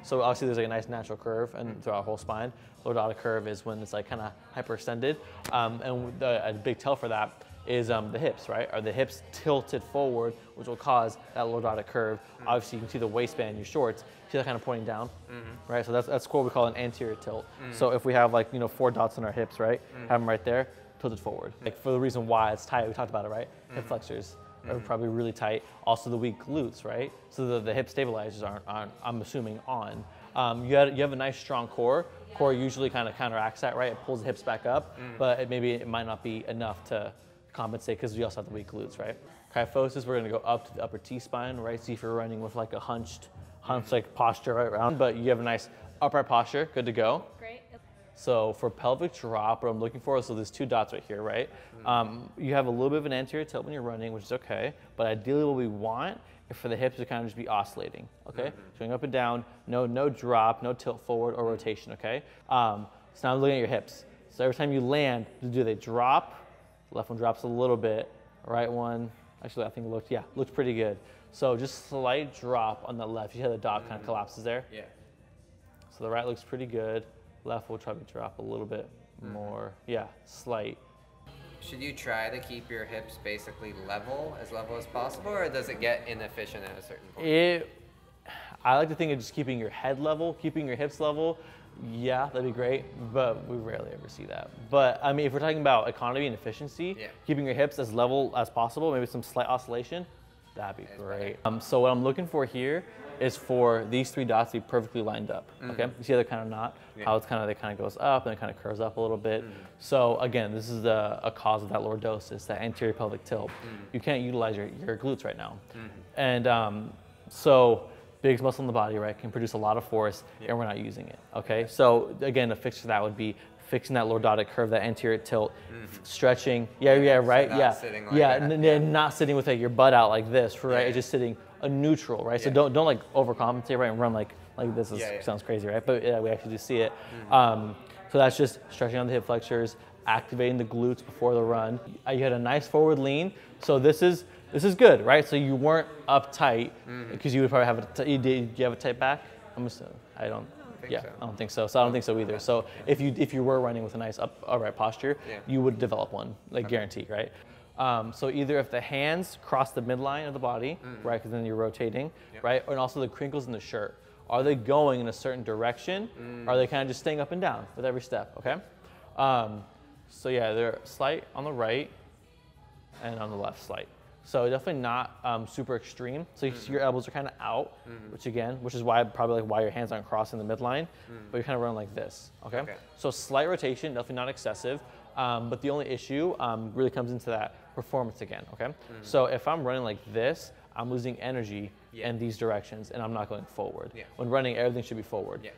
So obviously there's like a nice natural curve and throughout our whole spine. Lordotic curve is when it's like kind of hyperextended. And a big tell for that is the hips, right? Are the hips tilted forward, which will cause that lordotic curve. Obviously you can see the waistband in your shorts, see that kind of pointing down, right? So that's what we call an anterior tilt. So if we have like, 4 dots on our hips, right? Have them right there, tilted forward. Like for the reason why it's tight, we talked about it, right? Hip flexors are probably really tight. Also the weak glutes, right? So the hip stabilizers aren't I'm assuming, on. You have a nice strong core. Core usually kind of counteracts that, right? It pulls the hips back up, but maybe it might not be enough to compensate because we also have the weak glutes, right? Kyphosis, we're gonna go up to the upper T-spine, right? See if you're running with like a hunched like posture right around, but you have a nice upright posture, good to go. Great. So for pelvic drop, what I'm looking for, so there's 2 dots right here, right? You have a little bit of an anterior tilt when you're running, which is okay, but ideally what we want is for the hips to kind of just be oscillating, okay? Going up and down, no drop, no tilt forward or rotation, okay? So now I'm looking at your hips. So every time you land, do they drop? Left one drops a little bit, right one, actually I think it looked pretty good. So just slight drop on the left. You see how the dot kind of collapses there? Yeah. So the right looks pretty good. Left will try to drop a little bit more. Yeah, slight. Should you try to keep your hips basically level as possible, or does it get inefficient at a certain point? I like to think of just keeping your head level, keeping your hips level. Yeah, that'd be great, but we rarely ever see that. But I mean, if we're talking about economy and efficiency, keeping your hips as level as possible, maybe some slight oscillation, that'd be great. So what I'm looking for here is for these 3 dots to be perfectly lined up, okay? You see how they're kind of not? How it's kind of goes up and it kind of curves up a little bit. So again, this is a cause of that lordosis, that anterior pelvic tilt. You can't utilize your glutes right now. And so biggest muscle in the body, right, can produce a lot of force and we're not using it, okay? So again, a fix for that would be fixing that lordotic curve, that anterior tilt, stretching, right, not sitting with like your butt out like this, right? It's just sitting a neutral, right? So don't like overcompensate, right, and run like this sounds crazy, right? But yeah, we actually do see it. So that's just stretching on the hip flexors, activating the glutes before the run. You had a nice forward lean, so this is good, right? So you weren't uptight because you would probably have do you have a tight back? I don't think so. So I don't think so either. So if you were running with a nice upright posture, you would develop one, like guaranteed, right? So either if the hands cross the midline of the body, right, because then you're rotating, right, and also the crinkles in the shirt. Are they going in a certain direction? Or are they kind of just staying up and down with every step, okay? So yeah, they're slight on the right and on the left slight. So definitely not super extreme. So you see your elbows are kind of out, which is why your hands aren't crossing the midline, but you're kind of running like this, okay? So slight rotation, definitely not excessive, but the only issue really comes into that performance again, okay? So if I'm running like this, I'm losing energy in these directions and I'm not going forward. When running, everything should be forward.